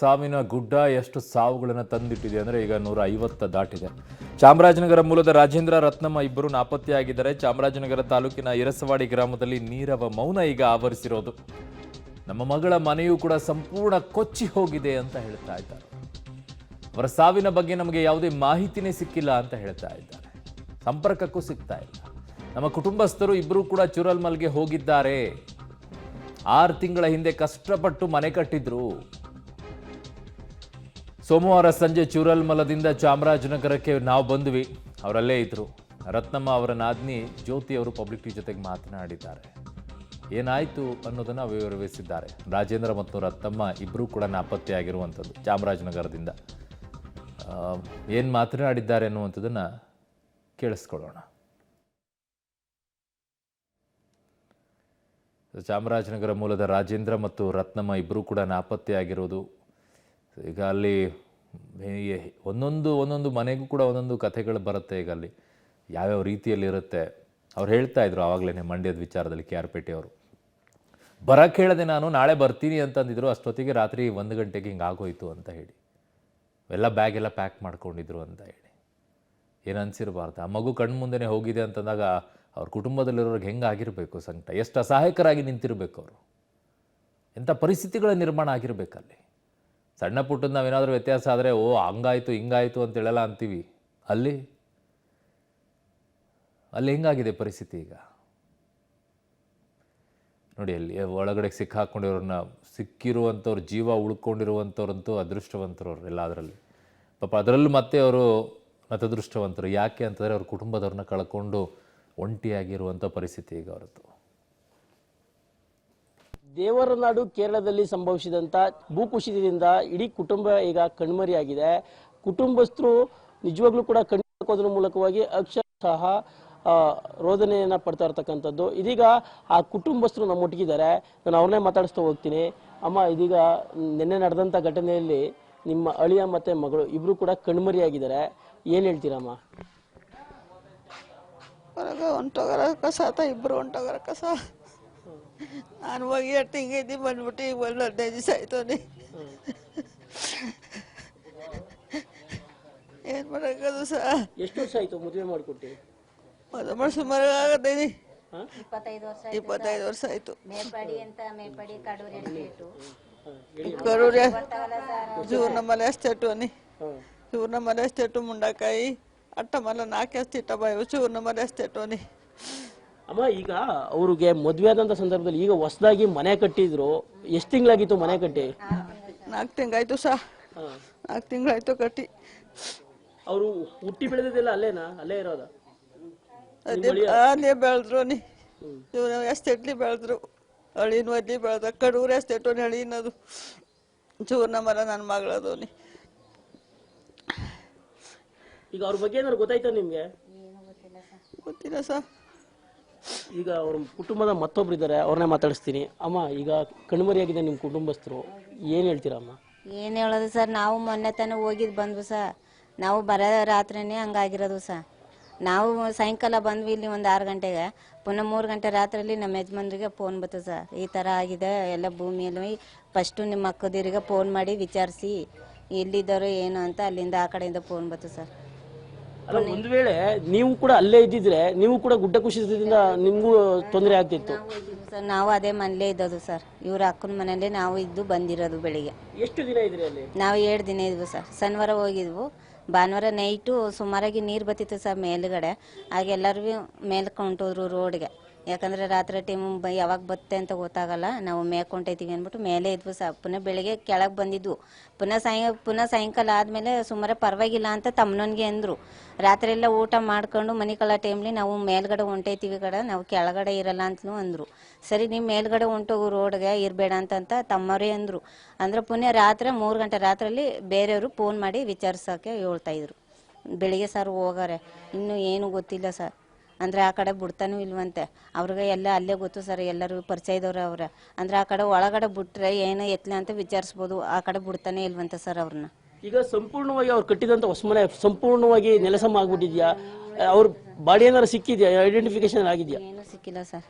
ಸಾವಿನ ಗುಡ್ಡ ಎಷ್ಟು ಸಾವುಗಳನ್ನು ತಂದಿಟ್ಟಿದೆ ಅಂದರೆ ಈಗ 150 ದಾಟಿದೆ. ಚಾಮರಾಜನಗರ ಮೂಲದ ರಾಜೇಂದ್ರ ರತ್ನಮ್ಮ ಇಬ್ಬರು ನಾಪತ್ತೆಯಾಗಿದ್ದಾರೆ. ಚಾಮರಾಜನಗರ ತಾಲೂಕಿನ ಇರಸವಾಡಿ ಗ್ರಾಮದಲ್ಲಿ ನೀರವ ಮೌನ ಈಗ ಆವರಿಸಿರೋದು. ನಮ್ಮ ಮಗಳ ಮನೆಯೂ ಕೂಡ ಸಂಪೂರ್ಣ ಕೊಚ್ಚಿ ಹೋಗಿದೆ ಅಂತ ಹೇಳ್ತಾ ಇದ್ದಾರೆ. ಅವರ ಸಾವಿನ ಬಗ್ಗೆ ನಮಗೆ ಯಾವುದೇ ಮಾಹಿತಿನೇ ಸಿಕ್ಕಿಲ್ಲ ಅಂತ ಹೇಳ್ತಾ ಇದ್ದಾರೆ. ಸಂಪರ್ಕಕ್ಕೂ ಸಿಗ್ತಾ ಇಲ್ಲ. ನಮ್ಮ ಕುಟುಂಬಸ್ಥರು ಇಬ್ಬರು ಕೂಡ ಚೂರಲ್ಮಲ್ಗೆ ಹೋಗಿದ್ದಾರೆ. 6 ತಿಂಗಳ ಹಿಂದೆ ಕಷ್ಟಪಟ್ಟು ಮನೆ ಕಟ್ಟಿದ್ರು. ಸೋಮವಾರ ಸಂಜೆ ಚೂರಲ್ಮಲದಿಂದ ಚಾಮರಾಜನಗರಕ್ಕೆ ನಾವು ಬಂದ್ವಿ. ಅವರಲ್ಲೇ ಇದ್ರು. ರತ್ನಮ್ಮ ಅವರ ನಾದ್ನಿ ಜ್ಯೋತಿ ಅವರು ಪಬ್ಲಿಕ್ ಟಿವಿ ಜೊತೆಗೆ ಮಾತನಾಡಿದ್ದಾರೆ. ಏನಾಯ್ತು ಅನ್ನೋದನ್ನ ವಿವರಿಸಿದ್ದಾರೆ. ರಾಜೇಂದ್ರ ಮತ್ತು ರತ್ನಮ್ಮ ಇಬ್ಬರೂ ಕೂಡ ನಾಪತ್ತೆಯಾಗಿರುವಂಥದ್ದು ಚಾಮರಾಜನಗರದಿಂದ. ಏನು ಮಾತನಾಡಿದ್ದಾರೆ ಅನ್ನುವಂಥದ್ದನ್ನ ಕೇಳಿಸ್ಕೊಳ್ಳೋಣ. ಚಾಮರಾಜನಗರ ಮೂಲದ ರಾಜೇಂದ್ರ ಮತ್ತು ರತ್ನಮ್ಮ ಇಬ್ಬರೂ ಕೂಡ ನಾಪತ್ತೆಯಾಗಿರೋದು. ಈಗ ಅಲ್ಲಿ ಒಂದೊಂದು ಮನೆಗೂ ಕೂಡ ಒಂದೊಂದು ಕಥೆಗಳು ಬರುತ್ತೆ. ಈಗ ಅಲ್ಲಿ ಯಾವ್ಯಾವ ರೀತಿಯಲ್ಲಿ ಇರುತ್ತೆ. ಅವ್ರು ಹೇಳ್ತಾ ಇದ್ರು ಆವಾಗಲೇ ಮಂಡ್ಯದ ವಿಚಾರದಲ್ಲಿ KR ಪೇಟೆ ಅವರು ಬರಕ್ಕೆ ಹೇಳಿದೆ, ನಾನು ನಾಳೆ ಬರ್ತೀನಿ ಅಂತಂದಿದ್ರು. ಅಷ್ಟೊತ್ತಿಗೆ ರಾತ್ರಿ 1 ಗಂಟೆಗೆ ಹಿಂಗೆ ಆಗೋಯ್ತು ಅಂತ ಹೇಳಿ ಎಲ್ಲ ಬ್ಯಾಗ್ ಎಲ್ಲ ಪ್ಯಾಕ್ ಮಾಡ್ಕೊಂಡಿದ್ರು ಅಂತ ಹೇಳಿ. ಏನು ಅನಿಸಿರಬಾರ್ದು. ಆ ಮಗು ಕಣ್ಣು ಮುಂದೆನೇ ಹೋಗಿದೆ ಅಂತಂದಾಗ ಅವ್ರ ಕುಟುಂಬದಲ್ಲಿರೋರಿಗೆ ಹೆಂಗೆ ಆಗಿರಬೇಕು ಸಂಕಟ, ಎಷ್ಟು ಅಸಹಾಯಕರಾಗಿ ನಿಂತಿರಬೇಕು ಅವರು, ಎಂಥ ಪರಿಸ್ಥಿತಿಗಳ ನಿರ್ಮಾಣ ಆಗಿರಬೇಕಲ್ಲಿ. ಸಣ್ಣ ಪುಟ್ಟದ್ದು ನಾವೇನಾದರೂ ವ್ಯತ್ಯಾಸ ಆದರೆ ಹಂಗಾಯಿತು ಹಿಂಗಾಯಿತು ಅಂತೇಳೆಲ್ಲ ಅಂತೀವಿ. ಅಲ್ಲಿ ಹೆಂಗಾಗಿದೆ ಪರಿಸ್ಥಿತಿ ಈಗ ನೋಡಿ. ಅಲ್ಲಿ ಒಳಗಡೆ ಸಿಕ್ಕಾಕೊಂಡಿರೋರನ್ನ, ಸಿಕ್ಕಿರುವಂಥವ್ರು, ಜೀವ ಉಳ್ಕೊಂಡಿರುವಂಥವ್ರಂತೂ ಅದೃಷ್ಟವಂತರು ಎಲ್ಲ. ಅದರಲ್ಲಿ ಪಾಪ ಅದರಲ್ಲೂ ಮತ್ತೆ ಅವರು ಅದೃಷ್ಟವಂತರು. ಯಾಕೆ ಅಂತಂದರೆ ಅವ್ರ ಕುಟುಂಬದವ್ರನ್ನ ಕಳ್ಕೊಂಡು ಒಂಟಿಯಾಗಿರುವಂಥ ಪರಿಸ್ಥಿತಿ ಈಗ ಅವರದ್ದು. ದೇವರನಾಡು ಕೇರಳದಲ್ಲಿ ಸಂಭವಿಸಿದಂಥ ಭೂಕುಸಿತದಿಂದ ಇಡೀ ಕುಟುಂಬ ಈಗ ಕಣ್ಮರೆಯಾಗಿದೆ. ಕುಟುಂಬಸ್ಥರು ನಿಜವಾಗ್ಲೂ ಕೂಡ ಕಣ್ಣೀರು ಮೂಲಕವಾಗಿ ಅಕ್ಷರಶಃ ರೋದನೆಯನ್ನ ಪಡ್ತಾ ಇರ್ತಕ್ಕಂಥದ್ದು. ಇದೀಗ ಆ ಕುಟುಂಬಸ್ಥರು ನಮ್ಮೊಟ್ಟಿಗಿದ್ದಾರೆ. ನಾನು ಅವ್ರನ್ನೇ ಮಾತಾಡಿಸ್ತಾ ಹೋಗ್ತೀನಿ. ಅಮ್ಮ, ಇದೀಗ ನಿನ್ನೆ ನಡೆದಂಥ ಘಟನೆಯಲ್ಲಿ ನಿಮ್ಮ ಅಳಿಯ ಮತ್ತೆ ಮಗಳು ಇಬ್ರು ಕೂಡ ಕಣ್ಮರೆಯಾಗಿದ್ದಾರೆ. ಏನು ಹೇಳ್ತೀರಮ್ಮ? ಹೊರಗೆ ಹೊಂಟೋಗರ ಕಸ ಇಬ್ಬರು ಹೊಂಟೋಗರ ಕಸ. ನಾನು ಹೋಗಿ 2 ತಿಂಗಳಿದ್ದು ಬಂದ್ಬಿಟ್ಟು ಈಗ 15 ದಿವಸ ಆಯ್ತು. ಏನು ಮಾಡೋಕ್ಕದು ಸಹ. ಎಷ್ಟು ವರ್ಷ ಆಯ್ತು ಮದುವೆ ಮಾಡಿಕೊಟ್ಟು? ಮದುವೆ ಮಾಡಿ ಸುಮಾರು ಆಗತ್ತೈತಿ. 25 ವರ್ಷ ಆಯ್ತು. ಕಡೂರಿ ಜೂರ್ನ ಮಲೆ ಅಷ್ಟೇಟು ಅನಿ ಚೂರ್ನ ಮಲೆ ಅಷ್ಟೇಟು ಮುಂಡಕಾಯಿ ಅಟ್ಟ ಮಲ 4 ಅಷ್ಟಿಟ್ಟ ಬಾಯಿ ಚೂರ್ನ ಮಲೆ ಅಷ್ಟೇಟು ಅನಿ. ಅಮ್ಮ, ಈಗ ಅವ್ರಿಗೆ ಮದುವೆ ಆದಂಥ ಸಂದರ್ಭದಲ್ಲಿ ಈಗ ಹೊಸದಾಗಿ ಮನೆ ಕಟ್ಟಿದ್ರು. ಎಷ್ಟು ತಿಂಗಳಾಗಿತ್ತು ಮನೆ ಕಟ್ಟಿ? 4 ತಿಂಗಳಾಯ್ತು ಸಹ. 4 ತಿಂಗಳಾಯ್ತು ಕಟ್ಟಿ. ಅವರು ಹುಟ್ಟಿ ಬೆಳೆದಿದ್ದೆಲ್ಲ ಅಲ್ಲೇನಾ? ಅಲ್ಲೇ ಇರೋದ? ಅಲ್ಲೇ ಬೆಳೆದ್ರು ನೀ. ಎಷ್ಟೆಟ್ಲಿ ಬೆಳೆದ್ರು. ಹಳ್ಳಿನೂ ಅಲ್ಲಿ ಬೆಳೆದ. ಕಡೂರು ಎಷ್ಟೆಟ್ಟು ಹಳ್ಳಿನದು. ಚೂರ್ನ ಮರ ನನ್ನ ಮಗಳದು ನೀ. ಈಗ ಅವ್ರ ಬಗ್ಗೆ ಏನಾದ್ರು ಗೊತ್ತಾಯ್ತಾ ನಿಮ್ಗೆ? ಗೊತ್ತಿಲ್ಲ ಸರ್. ಈಗ ಅವ್ರ ಕುಟುಂಬದ ಮತ್ತೊಬ್ರು ಇದ್ದಾರೆ, ಅವ್ರನ್ನೇ ಮಾತಾಡಿಸ್ತೀನಿ. ಅಮ್ಮ, ಈಗ ಕಣ್ಮರಿಯಾಗಿದೆ ನಿಮ್ಮ ಕುಟುಂಬಸ್ಥರು, ಏನು ಹೇಳ್ತೀರಮ್ಮ? ಏನು ಹೇಳೋದು ಸರ್, ನಾವು ಮೊನ್ನೆ ತಾನೇ ಹೋಗಿದ್ದು ಬಂದ್ವು ಸರ್. ನಾವು ಬರೋ ರಾತ್ರಿನೇ ಹಂಗಾಗಿರೋದು ಸರ್. ನಾವು ಸಾಯಂಕಾಲ ಬಂದ್ವಿ ಇಲ್ಲಿ ಒಂದು 6 ಗಂಟೆಗೆ. ಪುನಃ 3 ಗಂಟೆ ರಾತ್ರಿಯಲ್ಲಿ ನಮ್ಮ ಯಜಮಾನ್ರಿಗೆ ಫೋನ್ ಬಂತು ಸರ್, ಈ ಥರ ಆಗಿದೆ ಎಲ್ಲ ಭೂಮಿಯಲ್ಲಿ. ಫಸ್ಟು ನಿಮ್ಮ ಅಕ್ಕದಿರಿಗೆ ಫೋನ್ ಮಾಡಿ ವಿಚಾರಿಸಿ ಎಲ್ಲಿದ್ದಾರೋ ಏನು ಅಂತ. ಅಲ್ಲಿಂದ ಆ ಕಡೆಯಿಂದ ಫೋನ್ ಬಂತು ಸರ್. ಅಲ್ಲ, ಒಂದು ವೇಳೆ ನೀವು ಕೂಡ ಅಲ್ಲೇ ಇದ್ದಿದ್ರೆ ನೀವು ಕೂಡ ಗುಡ್ಡ ಕುಸಿತದಿಂದ ನಿಮಗೂ ತೊಂದರೆ ಆಗ್ತಿತ್ತು ಸರ್. ನಾವು ಅದೇ ಮನೇಲೇ ಇದ್ದದು ಸರ್. ಇವ್ರ ಅಕ್ಕನ ಮನೇಲಿ ನಾವು ಇದ್ದು ಬಂದಿರೋದು ಬೆಳಿಗ್ಗೆ. ಎಷ್ಟು ದಿನ ಇದ್ರಿ ಅಲ್ಲಿ? ನಾವು 7 ದಿನ ಇದ್ವು ಸರ್. ಶನಿವಾರ ಹೋಗಿದ್ವು. ಭಾನುವಾರ ನೈಟು ಸುಮಾರಾಗಿ ನೀರು ಬತ್ತಿತ್ತು ಸರ್ ಮೇಲುಗಡೆ. ಆಗ ಎಲ್ಲರಿಗೂ ಮೇಲ್ಕೊಂಡೋದ್ರು ರೋಡ್ಗೆ. ಯಾಕಂದರೆ ರಾತ್ರಿ ಟೈಮು ಯಾವಾಗ ಬತ್ತೆ ಅಂತ ಗೊತ್ತಾಗಲ್ಲ. ನಾವು ಮೇಲ್ಕೊಂಟೈತೀವಿ ಅಂದ್ಬಿಟ್ಟು ಮೇಲೆ ಇದ್ವು ಸರ್. ಪುನಃ ಬೆಳಗ್ಗೆ ಕೆಳಗೆ ಬಂದಿದ್ವು. ಪುನಃ ಸಾಯಂಕಾಲ ಆದಮೇಲೆ ಸುಮಾರು ಪರವಾಗಿಲ್ಲ ಅಂತ ತಮ್ಮನಿಗೆ ಅಂದರು. ರಾತ್ರಿ ಎಲ್ಲ ಊಟ ಮಾಡ್ಕೊಂಡು ಮನೆ ಕಳ ಟೈಮ್ಲಿ ನಾವು ಮೇಲ್ಗಡೆ ಹೊಂಟೈತೀವಿ ಕಡೆ, ನಾವು ಕೆಳಗಡೆ ಇರಲ್ಲ ಅಂತಲೂ ಅಂದರು. ಸರಿ, ನೀವು ಮೇಲ್ಗಡೆ ಹೊಂಟೋಗು ರೋಡ್ಗೆ ಇರಬೇಡ ಅಂತ ತಮ್ಮವರೇ ಅಂದರು. ಅಂದರೆ ಪುನಃ ರಾತ್ರಿ 3 ಗಂಟೆ ರಾತ್ರಿಯಲ್ಲಿ ಬೇರೆಯವರು ಫೋನ್ ಮಾಡಿ ವಿಚಾರಿಸೋಕ್ಕೆ ಹೇಳ್ತಾಯಿದ್ರು. ಬೆಳಿಗ್ಗೆ ಸರ್ ಹೋಗಾರೆ, ಇನ್ನೂ ಏನು ಗೊತ್ತಿಲ್ಲ ಸರ್. ಅಂದರೆ ಆ ಕಡೆ ಬಿಡ್ತಾನೂ ಇಲ್ವಂತೆ. ಅವ್ರಿಗೆ ಎಲ್ಲ ಅಲ್ಲೇ ಗೊತ್ತು ಸರ್, ಎಲ್ಲರೂ ಪರಿಚಯದವ್ರೆ ಅವ್ರೆ. ಅಂದರೆ ಆ ಕಡೆ ಒಳಗಡೆ ಬಿಟ್ರೆ ಏನೋ ಎತ್ತಲೆ ಅಂತ ವಿಚಾರಿಸ್ಬೋದು. ಆ ಕಡೆ ಬಿಡ್ತಾನೆ ಇಲ್ವಂತೆ ಸರ್ ಅವ್ರನ್ನ. ಈಗ ಸಂಪೂರ್ಣವಾಗಿ ಅವ್ರು ಕಟ್ಟಿದಂಥ ಹೊಸ ಮನೆ ಸಂಪೂರ್ಣವಾಗಿ ನೆಲಸಮ ಆಗ್ಬಿಟ್ಟಿದ್ಯಾ? ಅವ್ರ ಬಾಡಿ ಏನಾರು ಸಿಕ್ಕಿದ್ಯಾ? ಐಡೆಂಟಿಫಿಕೇಶನ್ ಆಗಿದೆಯಾ? ಏನೂ ಸಿಕ್ಕಿಲ್ಲ ಸರ್.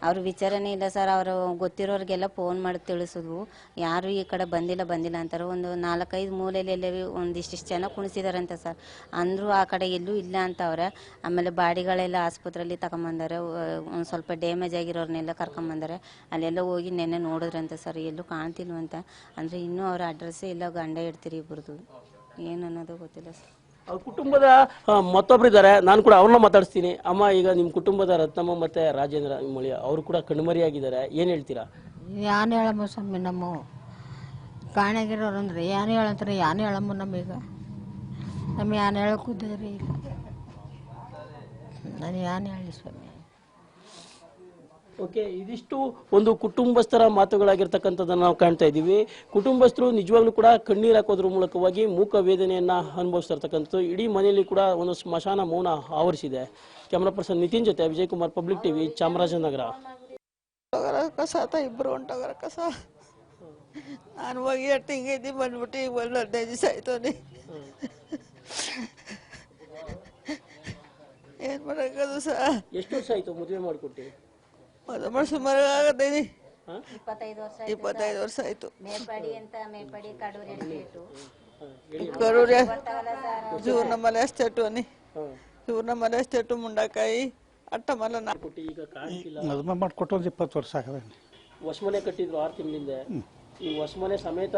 ಅವ್ರ ವಿಚಾರನೇ ಇಲ್ಲ ಸರ್. ಅವರು ಗೊತ್ತಿರೋರಿಗೆಲ್ಲ ಫೋನ್ ಮಾಡಿ ತಿಳಿಸಿದ್ವು, ಯಾರು ಈ ಕಡೆ ಬಂದಿಲ್ಲ ಅಂತಾರೆ. ಒಂದು 4-5 ಮೂಲೆಯಲ್ಲಿ ಎಲ್ಲವೂ ಒಂದಿಷ್ಟಿಷ್ಟು ಜನ ಕುಣಿಸಿದಾರಂತೆ ಸರ್. ಅಂದರೂ ಆ ಕಡೆ ಎಲ್ಲೂ ಇಲ್ಲ ಅಂತವ್ರೆ. ಆಮೇಲೆ ಬಾಡಿಗಳೆಲ್ಲ ಆಸ್ಪತ್ರೆಯಲ್ಲಿ ತಗೊಂಬಂದಾರೆ, ಒಂದು ಸ್ವಲ್ಪ ಡ್ಯಾಮೇಜ್ ಆಗಿರೋರ್ನೆಲ್ಲ ಕರ್ಕೊಂಬಂದಾರೆ. ಅಲ್ಲೆಲ್ಲ ಹೋಗಿ ನೆನ್ನೆ ನೋಡಿದ್ರಂತೆ ಸರ್, ಎಲ್ಲೂ ಕಾಣ್ತಿಲ್ವಂತ. ಅಂದರೆ ಇನ್ನೂ ಅವ್ರ ಅಡ್ರೆಸ್ಸೇ ಇಲ್ಲ, ಗಂಡ ಇಡ್ತೀರಿ ಇಬ್ಬರದು ಏನು ಅನ್ನೋದು ಗೊತ್ತಿಲ್ಲ ಸರ್. ಅವ್ರ ಕುಟುಂಬದ ಮತ್ತೊಬ್ರು ಇದ್ದಾರೆ, ನಾನು ಕೂಡ ಅವ್ರನ್ನ ಮಾತಾಡಿಸ್ತೀನಿ. ಅಮ್ಮ, ಈಗ ನಿಮ್ಮ ಕುಟುಂಬದ ರತ್ನಮ್ಮ ಮತ್ತೆ ರಾಜೇಂದ್ರ ಮಳಿಯ ಅವರು ಕೂಡ ಕಣ್ಮರಿಯಾಗಿದ್ದಾರೆ, ಏನು ಹೇಳ್ತೀರಾ? ಯಾನು ಹೇಳಮ್ಮ ಸ್ವಾಮಿ, ನಮ್ಮ ಕಾಣಾಗಿರೋರು ಅಂದ್ರೆ ಯಾನು ಹೇಳಂತಾರೆ, ಯಾನು ಹೇಳಮ್ಮ ನಮೀಗ ಯಾನು ಹೇಳಕ್ಕೂದ್ರಿ ಇಲ್ಲ. ನಾನು ಯಾನು ಹೇಳಿ ಸ್ವಾಮಿ. ಓಕೆ, ಇದಿಷ್ಟು ಒಂದು ಕುಟುಂಬಸ್ಥರ ಮಾತುಗಳಾಗಿರ್ತಕ್ಕಂಥದ್ದನ್ನು ನಾವು ಕಾಣ್ತಾ ಇದ್ದೀವಿ. ಕುಟುಂಬಸ್ಥರು ನಿಜವಾಗ್ಲೂ ಕೂಡ ಕಣ್ಣೀರು ಹಾಕೋದ್ರ ಮೂಲಕವಾಗಿ ಮೂಕ ವೇದನೆಯನ್ನ ಅನುಭವಿಸ್ತಿರ್ತಕ್ಕಂಥದ್ದು. ಇಡೀ ಮನೆಯಲ್ಲಿ ಕೂಡ ಒಂದು ಸ್ಮಶಾನ ಮೌನ ಆವರಿಸಿದೆ. ಕ್ಯಾಮರಾ ಪರ್ಸನ್ ನಿತಿನ್ ಜೊತೆ ವಿಜಯ್ ಕುಮಾರ್, ಪಬ್ಲಿಕ್ ಟಿವಿ, ಚಾಮರಾಜನಗರ. ಕಸ ಆತ ಇಬ್ಬರು ಹೊಂಟೋಗರ ಕಸ. ನಾನು ಹೋಗಿ 2 ತಿಂಗಳಿದ್ದಿ ಬಂದ್ಬಿಟ್ಟು ಈಗ ಒಂದು 15 ದಿವಸ ಆಯ್ತು. ಏನು ಮಾಡೋಕ್ಕದು ಸಹ. ಎಷ್ಟು ವರ್ಷ ಆಯ್ತು ಮದುವೆ ಮಾಡಿಕೊಟ್ಟು? ಮದುವೆ ಸುಮಾರು ಆಗತ್ತೈತಿ, 25 ವರ್ಷ ಆಯ್ತು. ಮೇಪಡಿ ಕಡೂರು ಎಡ್ಬಿಟ್ಟು ಕರೂರೇ ಜೂರ್ನ ಮಲೆ ಎಸ್ಟೇಟು ಅನ್ನಿ, ಜೂರ್ನ ಮಲೆ ಎಸ್ಟೇಟು ಮುಂಡಕಾಯಿ ಅಟ್ಟ ಮಲ ಈಗ ಕಾಣಿಸಿಲ್ಲ. ಮದುವೆ ಮಾಡಿಕೊಟ್ಟು ಒಂದು 20 ವರ್ಷ ಆಗದೆ. ಹೊಸಮನೆ ಕಟ್ಟಿದ್ರು 6 ತಿಂಗಳಿಂದ. ಈ ಹೊಸಮನೆ ಸಮೇತ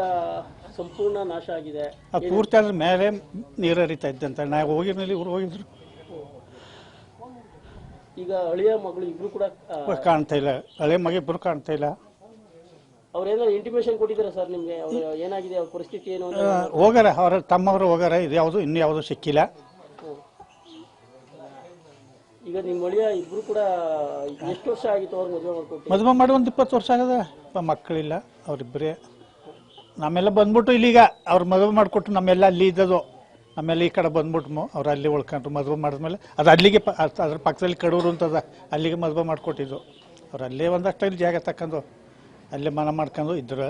ಸಂಪೂರ್ಣ ನಾಶ ಆಗಿದೆ. ಪೂರ್ತಿ ಅದ್ರ ಮೇಲೆ ನೀರು ಹರಿತಾ ಇದ್ದಂತ ನಾವು ಹೋಗಿರ್ನಲ್ಲಿ ಇವ್ರು ಹೋಗಿದ್ರು. ಈಗ ಹಳೆಯ ಮಗಳು ಇಬ್ರು ಕೂಡ ಕಾಣ್ತಾ ಇಲ್ಲ, ಹಳೆ ಮಗ ಇಬ್ಬರು ಕಾಣ್ತಾ ಇಲ್ಲ. ಅವ್ರೇನೋ ಇಂಟಿಮೇಷನ್ ಕೊಟ್ಟಿದ್ದಾರೆ ಸರ್ ನಿಮ್ಗೆ? ಅವ್ರು ಏನಾಗಿದೆ, ಅವ್ರ ಪರಿಸ್ಥಿತಿ ಏನು ಅಂತ? ಹೋಗಾರ, ಅವ್ರ ತಮ್ಮವರು ಹೋಗಾರ, ಇದು ಯಾವುದು ಇನ್ನು ಯಾವುದು ಸಿಕ್ಕಿಲ್ಲ. ಈಗ ನಿಮ್ಮ ಹಳೆಯ ಇಬ್ರು ಕೂಡ ಎಷ್ಟು ವರ್ಷ ಆಗಿತ್ತು ಅವ್ರು ಮದುವೆ ಮಾಡ್ಕೊಟ್ಟು? ಮದುವೆ ಮಾಡಿ ಒಂದು 20 ವರ್ಷ ಆಗದ. ಮಕ್ಕಳಿಲ್ಲ ಅವರಿಬ್ಬರೇ. ನಮ್ಮೆಲ್ಲ ಬಂದ್ಬಿಟ್ಟು ಇಲ್ಲಿಗ ಅವ್ರು ಮದುವೆ ಮಾಡಿಕೊಟ್ಟು ನಮ್ಮೆಲ್ಲ ಅಲ್ಲಿ ಇದ್ದದು. ಆಮೇಲೆ ಈ ಕಡೆ ಬಂದ್ಬಿಟ್ಟು ಅವ್ರು ಅಲ್ಲಿ ಉಳ್ಕೊಂಡ್ರು. ಮದುವೆ ಮಾಡಿದ್ಮೇಲೆ ಅದು ಅಲ್ಲಿಗೆ ಅದ್ರ ಪಕ್ಕದಲ್ಲಿ ಕಡೂರು ಅಂತದ, ಅಲ್ಲಿಗೆ ಮದುವೆ ಮಾಡಿಕೊಟ್ಟಿದ್ದು. ಅವ್ರು ಅಲ್ಲೇ ಒಂದಷ್ಟು ಇಲ್ಲಿ ಜಾಗ ತಕೊಂಡು ಅಲ್ಲೇ ಮನೆ ಮಾಡ್ಕೊಂಡು ಇದ್ರು.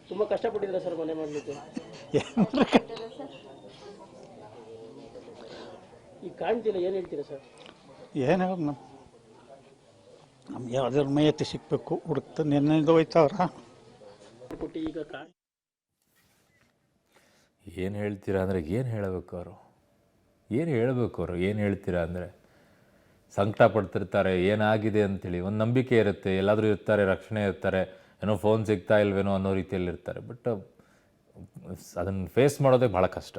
ತುಂಬಾ ಕಷ್ಟಪಟ್ಟಿದ್ರ ಸರ್ ಮನೆ ಮಾಡ್ಲಿಕ್ಕೆ? ಈಗ ಕಾಣ್ತಿಲ್ಲ, ಏನ್ ಹೇಳ್ತೀರಾ ಸರ್? ಏನು ನಮ್ಗೆ ಯಾವ್ದಾದ್ರು ಮೈಯತ್ತಿ ಸಿಕ್ಬೇಕು, ಹುಡುಕ್ತ ನೆನ್ನೆದು ಹೋಯ್ತವ್ರ. ಈಗ ಏನು ಹೇಳ್ತೀರಾ ಅಂದರೆ ಏನು ಹೇಳಬೇಕು ಅವರು? ಏನು ಹೇಳಬೇಕು ಅವರು? ಏನು ಹೇಳ್ತೀರಾ ಅಂದರೆ ಸಂಕಟ ಪಡ್ತಿರ್ತಾರೆ, ಏನಾಗಿದೆ ಅಂಥೇಳಿ ಒಂದು ನಂಬಿಕೆ ಇರುತ್ತೆ, ಎಲ್ಲಾದರೂ ಇರ್ತಾರೆ, ರಕ್ಷಣೆ ಇರ್ತಾರೆ, ಏನೋ ಫೋನ್ ಸಿಗ್ತಾ ಇಲ್ವೇನೋ ಅನ್ನೋ ರೀತಿಯಲ್ಲಿ ಇರ್ತಾರೆ. ಬಟ್ ಅದನ್ನು ಫೇಸ್ ಮಾಡೋದೇ ಭಾಳ ಕಷ್ಟ.